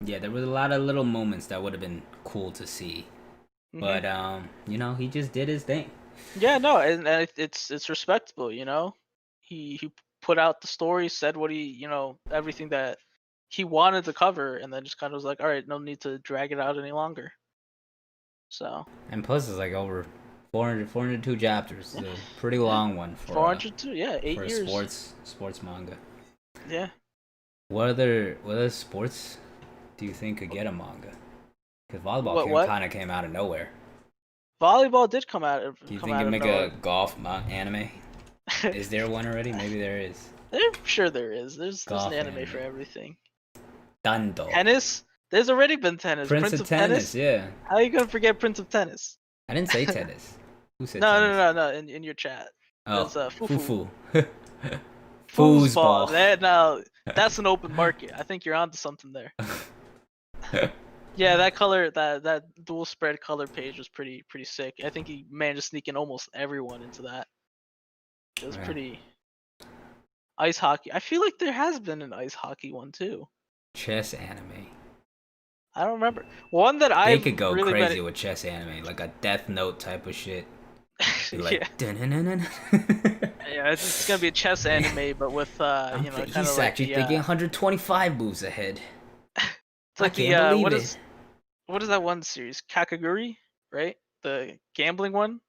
Yeah, there was a lot of little moments that would have been cool to see. Hmm. But he just did his thing. Yeah, no, and it's respectable. He put out the story, said what everything that he wanted to cover, and then just kind of was like, all right, no need to drag it out any longer. So And plus it's like over 402 chapters. It's yeah, a pretty yeah, long one 402, yeah, for eight a years, sports manga. yeah. What other sports do you think could get a manga? Because volleyball What kind of came out of nowhere. volleyball did come out Do you come think out you of make nowhere. a golf anime? Is there one already? Maybe there is. I'm sure there is. There's an Golf anime for anime. everything. Dando. Tennis? There's already been tennis. Prince Prince of of Tennis, Tennis? yeah. How are you gonna forget Prince of Tennis? I didn't say tennis. Who said No, no, tennis? no, no. In your chat, Oh, there's Fufu. fufu. Foosball. Foosball. That now that's an open market. I think you're onto something there. Yeah, that color, that dual spread color page was pretty sick. I think he managed to sneak in almost everyone into that. It was Yeah. pretty. Ice hockey. I feel like there has been an ice hockey one too. Chess anime. I don't remember. One that They I've could go really been. crazy with chess anime, like a Death Note type of shit. Be like, Yeah. dun-dun-dun-dun. Yeah, it's gonna be a chess anime, but with kind of He's like actually the thinking 125 moves ahead. it's I like the can't believe what it. is that one series? Kakaguri, right? The gambling one.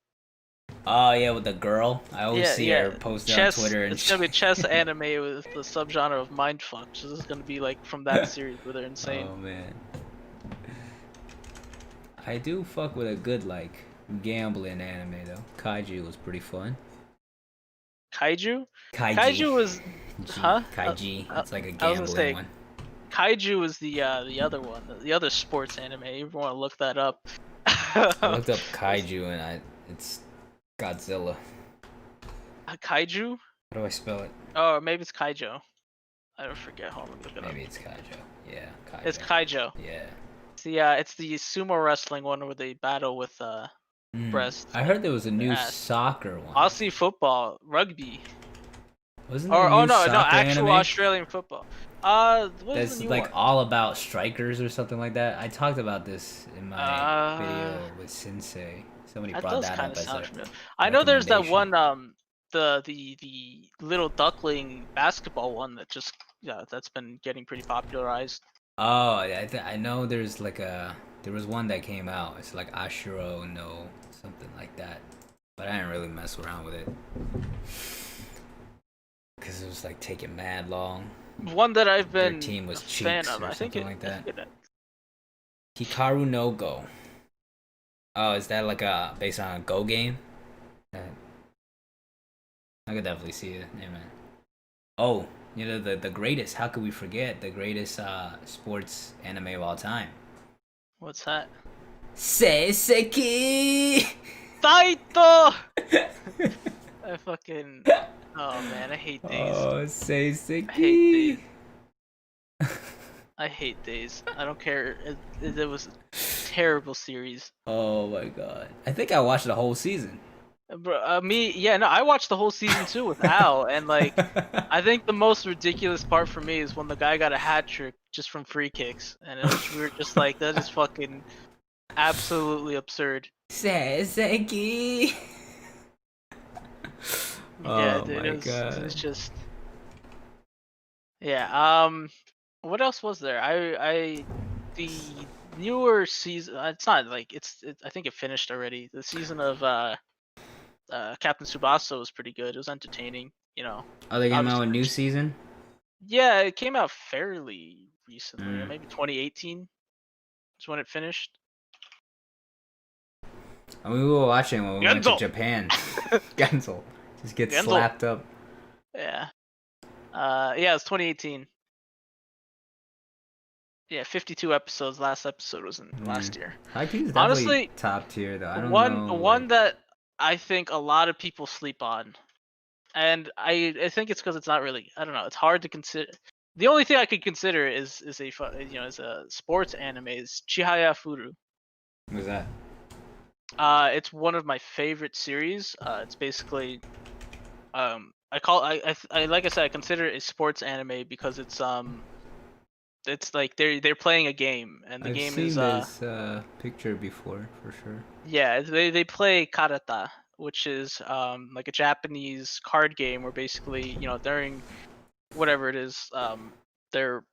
Oh yeah, with the girl. I always Yeah, see her yeah. posted on Chess. Twitter and It's gonna be a chess anime with the subgenre of mindfuck. So this is gonna be like from that series where they're insane. oh man. I do fuck with a good like gambling anime though. Kaiju was pretty fun. Kaiju. Kaiji. Kaiju was, G. huh? Kaiji. It's like a I was gonna gambling say one. Kaiju was the other one, the other sports anime. If you want to look that up. I looked up Kaiju and it's Godzilla. Kaiju? How do I spell it? Oh, maybe it's Kaijo. I don't forget. Hold on, let me look it up. Maybe it's Kaijo. Yeah, It's Kaijo. Kaijo. Yeah. It's the sumo wrestling one where they battle with breasts I and heard there was a their new ass. soccer one. Aussie football, rugby, Wasn't there or a new no, soccer actual anime Australian football. What is the that's new like one? all about strikers or something like that? I talked about this in my Uh, video with Sensei. Somebody that brought does that kind up of as sound a familiar. I know there's that recommendation. one the little duckling basketball one that just, yeah, that's been getting pretty popularized. Oh, I know there was one that came out. It's like Ashuro no something like that, but I didn't really mess around with it because it was like taking mad long. One that I've Their been team a was fan cheeks of. or something like I that. think it. Hikaru no Go. Oh, is that like a based on a Go game? Uh, I could definitely see it. Yeah, man. Oh, the greatest. How could we forget the greatest sports anime of all time? What's that? Seiseki. Taito! I fucking. Oh man, I hate Days. Oh, I hate Days. Seiseki. I hate Days. I don't care. It was a terrible series. Oh my god. I think I watched the whole season. Bro, yeah, no, I watched the whole season too with Al, and like, I think the most ridiculous part for me is when the guy got a hat trick just from free kicks, and we were just like, that is fucking absolutely absurd. Seiseki. Yeah, Oh dude, my it's god. just, yeah. What else was there? The newer season. It's not like I think it finished already. The season of Captain Tsubasa was pretty good. It was entertaining. Are they coming out Obviously, with a new season? yeah, it came out fairly recently, Mm. maybe 2018 is when it finished. I mean, we were watching when we went to Genzo, Japan. Gensel just gets Genzo. slapped up. Yeah. Yeah, it's 2018. Yeah, 52 episodes. Last episode was in Mm. last year. Haikyuu is definitely Honestly, top tier though. I don't one know, like one that I think a lot of people sleep on, and I think it's because it's not really. I don't know. It's hard to consider. The only thing I could consider is a sports anime is Chihaya Furu. what's that? It's one of my favorite series. It's basically I like I said, I consider it a sports anime because it's like they're playing a game, and the I've game is seen this picture before for sure. yeah, they play karata, which is like a Japanese card game where basically, during whatever it is, their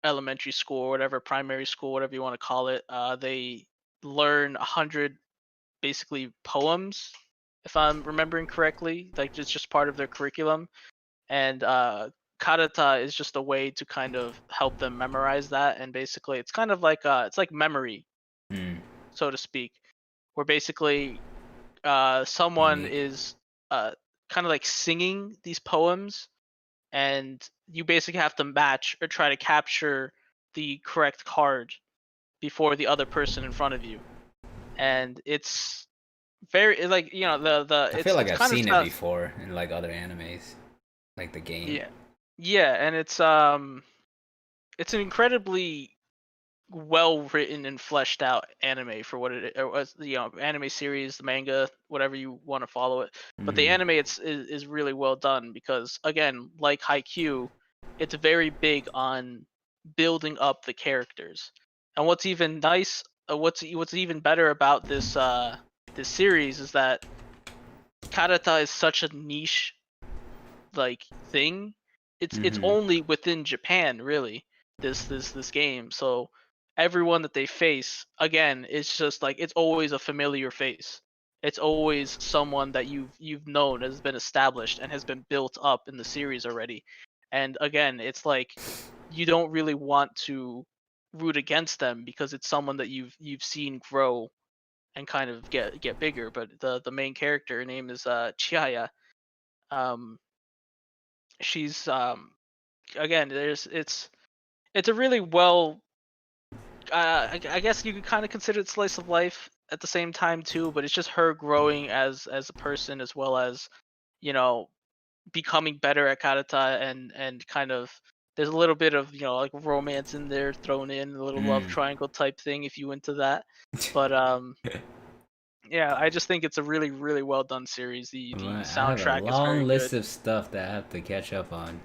elementary school or whatever, primary school, whatever you want to call it, they learn 100 basically poems, if I'm remembering correctly. Like, it's just part of their curriculum, and karata is just a way to kind of help them memorize that. And basically, it's kind of like it's like memory, Hmm. so to speak, where basically someone Unique. is kind of like singing these poems, and you basically have to match or try to capture the correct card before the other person in front of you. And it's very like, the I feel like it's I've kind of seen it tough. before in like other animes, like the game. Yeah, yeah, and it's an incredibly well written and fleshed out anime for what it was, anime series, the manga, whatever you want to follow it. But the Hmm. anime is really well done because, again, like Haikyuu, it's very big on building up the characters. And what's even nice, what's even better about this series is that karata is such a niche like thing. It's Hmm. only within Japan, really, this game. So everyone that they face, again, it's just like it's always a familiar face. It's always someone that you've known, has been established and has been built up in the series already. And again, it's like you don't really want to root against them because it's someone that you've seen grow and kind of get bigger. But the main character, her name is Chihaya. Um, she's again, it's a really well, I guess you could kind of consider it slice of life at the same time too, but it's just her growing as a person, as well as, you know becoming better at karata, and kind of, there's a little bit of, like, romance in there thrown in, a little love Mm. triangle type thing if you into that. But yeah, I just think it's a really, really well done series. The I have a soundtrack is very long list good. of stuff that I have to catch up on.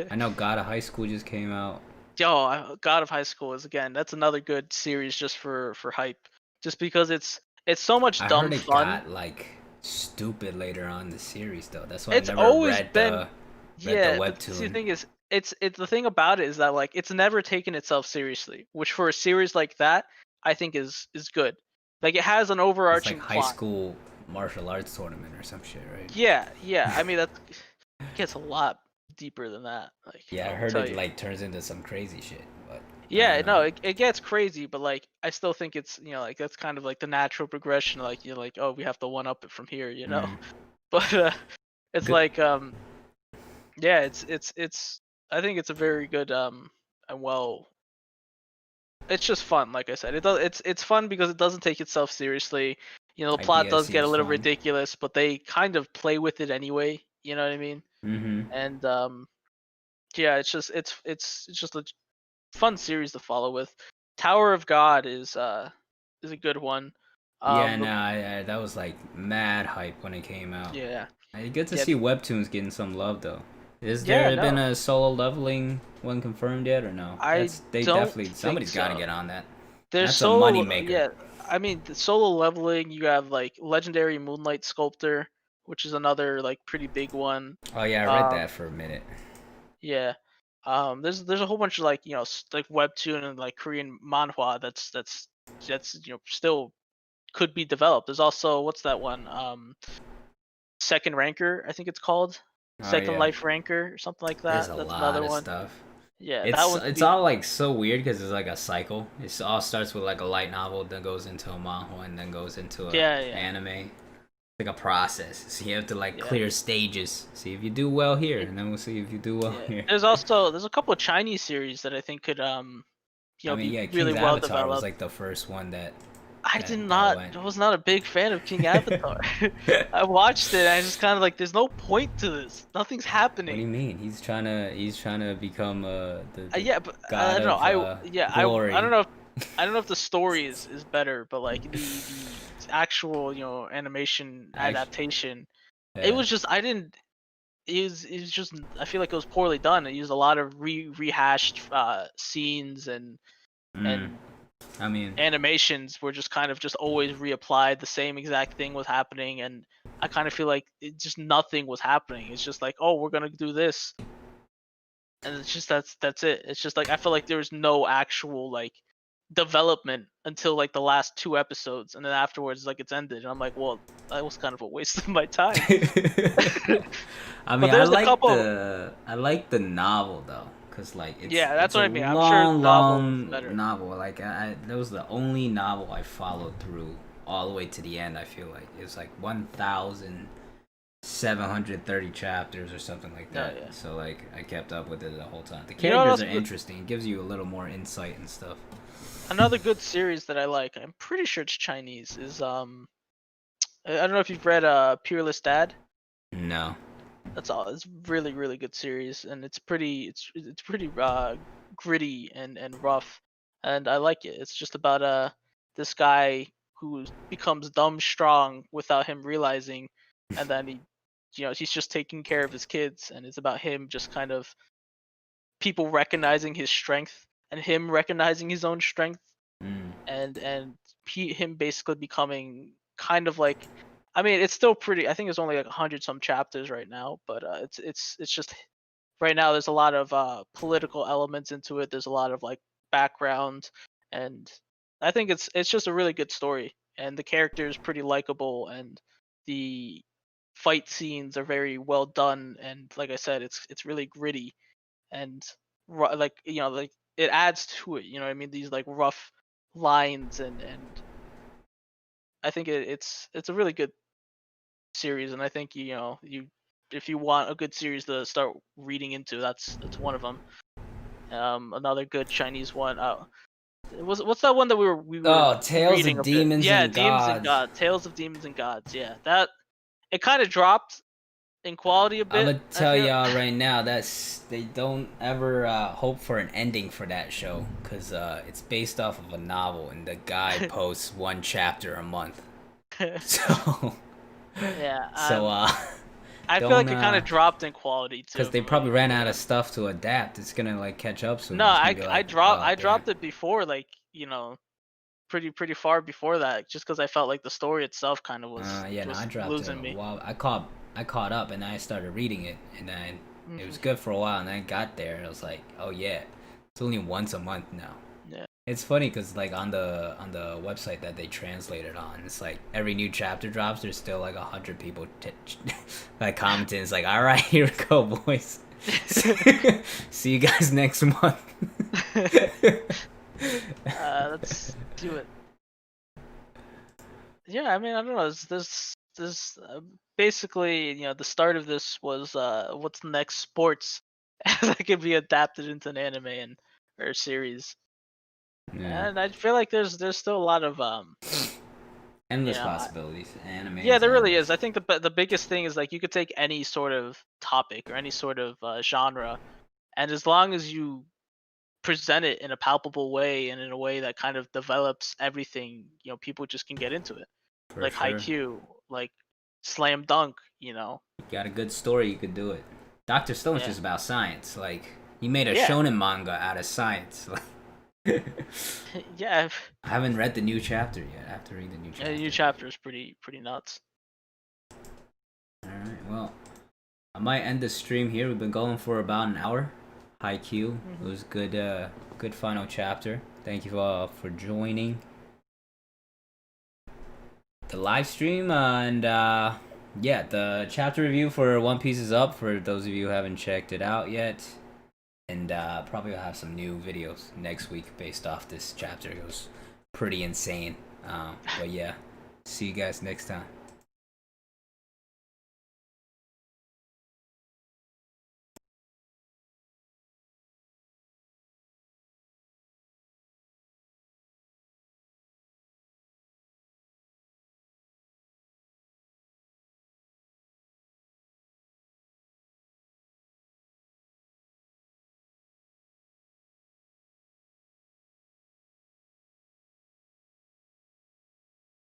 I know God of High School just came out. Yo, God of High School is, again, that's another good series just for hype. Just because it's so much I dumb heard it fun. got like stupid later on in the series though. That's why I It's never always read been, the yeah, but see, the webtoon. thing is, it's the thing about it is that, like, it's never taken itself seriously, which for a series like that, I think is good. Like, it has an It's like overarching high plot. school martial arts tournament or some shit, right? Yeah, yeah. I mean, that's gets a lot deeper than that. Like, Yeah, I I'll heard tell it you. like turns into some crazy shit, but I Yeah, don't know. no, it gets crazy, but like I still think it's, like, that's kind of like the natural progression. Like, you're like, oh, we have to one up it from here. Mm. But it's Good. like, yeah, it's I think it's a very good, and well, it's just fun. Like I said, it's fun because it doesn't take itself seriously. The plot idea does get a seems little fun. ridiculous, but they kind of play with it anyway. You know what I mean? Mm-hmm. And yeah, it's just a fun series to follow with. Tower of God is a good one. Yeah, no, The that was like mad hype when it came out. Yeah, I get to yeah, see webtoons getting some love though. Is yeah. there been No, a solo leveling one confirmed yet or no? I That's they don't definitely think somebody's got to so. get on that. There's That's a money solo, maker. yeah. I mean, the solo leveling. You have like Legendary Moonlight Sculptor, which is another like pretty big one. Oh yeah, I read Um, that for a minute. yeah. There's a whole bunch of like like webtoon and like Korean manhwa that's still could be developed. There's also what's that one? Second Ranker, I think it's called. Oh Second yeah, Life Ranker or something like there's that. a That's lot another of one. stuff. Yeah, that It's one could it's be. all like so weird because it's like a cycle. It all starts with like a light novel, then goes into a manhwa, and then goes into a Yeah, yeah, anime. It's like a process. So you have to like yeah. clear stages. See if you do well here, and then we'll see if you do well Yeah. here. There's a couple of Chinese series that I think could I mean, be yeah, really King's well Avatar was developed. like the first one that I that did that not went. I was not a big fan of King Avatar. I watched it and I just kind of like there's no point to this. Nothing's What do happening. you mean? He's trying to become the Yeah, but I god don't know. of I don't glory. know if the story is better, but like the actual, animation Actually, adaptation, it yeah. was just I didn't it was just I feel like it was poorly done. It used a lot of rehashed scenes Mm, and I mean, animations were just kind of just always reapplied. The same exact thing was happening, and I kind of feel like it just nothing was happening. It's just like, oh, we're gonna do this, and it's just that's it. It's just like I feel like there was no actual like development until like the last two episodes, and then afterwards like it's ended, and I'm like, well, that was kind of a waste of my time. I But mean, there's a couple. I like the novel though, cause like Yeah, that's it's a what I mean. I'm sure the novel is long better. novel. Like that was the only novel I followed through all the way to the end. I feel like it was like 1,730 chapters or something like No, that. yeah. So like I kept up with it the whole time. The You know what characters else? are interesting. It gives you a little more insight and stuff. Another good series that I like. I'm pretty sure it's Chinese. Is I don't know if you've read Peerless Dad. No. That's all. It's really really good series, and it's pretty gritty and rough, and I like it. It's just about this guy who becomes dumb strong without him realizing, and then he's just taking care of his kids, and it's about him just kind of people recognizing his strength and him recognizing his own strength, Mm. and him basically becoming kind of like, I mean, it's still pretty. I think it's only like 100 some chapters right now, but it's just right now there's a lot of political elements into it. There's a lot of like background, and I think it's just a really good story, and the character is pretty likable, and the fight scenes are very well done, and like I said, it's really gritty and like like it adds to it. You know what I mean? These like rough lines, and I think it's a really good series, and I think you if you want a good series to start reading into, that's one of them. Another good Chinese one. What's that one that we were Oh, Tales reading of a bit? Demons Yeah, and Demons and Gods. God, Tales of Demons and Gods. Yeah, that it kind of dropped in quality a I'm bit. gonna I tell feel. y'all right now that's they don't ever hope for an ending for that show because it's based off of a novel and the guy posts one chapter a month. So Yeah, so I feel don't like it kind of dropped in quality because too they from probably reading ran into out of that. stuff to adapt. It's gonna like catch up No, soon. It's gonna be like oh I damn. dropped it before, like pretty far before that, just because I felt like the story itself kind of Yeah, no, I dropped it losing a me. while. I caught up and I started reading it and then it was Hmm. good for a while and then I got there and I was like, oh yeah, it's only once a month now. Yeah. It's funny because like on the website that they translated on, it's like every new chapter drops, there's still like 100 people like commenting. It's like, all right, here we go, boys. See you guys next month. Let's do it. Yeah, I mean, I don't know. This basically, the start of this was what's the next sports that could be adapted into an anime and or series. Yeah. And I feel like there's still a lot of You Endless know, possibilities. Anime yeah, is there really is. endless. I think the biggest thing is like you could take any sort of topic or any sort of genre, and as long as you present it in a palpable way and in a way that kind of develops everything, people just can get into it. For Like sure. Haikyuu, like Slam Dunk. You got a good story, you could do it. Doctor Stone's Yeah. just about science. Like, he made a Yeah. shonen manga out of science. Like, Yeah. I haven't read the new chapter yet. I have to read the new Yeah, the new chapter. chapter is pretty nuts. Alright, well, I might end the stream here. We've been going for about an hour. Haikyuu. It Hmm. was good, good final chapter. Thank you all for joining the live stream. And yeah, the chapter review for One Piece is up for those of you who haven't checked it out yet. And probably will have some new videos next week based off this chapter. It was pretty insane. But yeah, see you guys next time.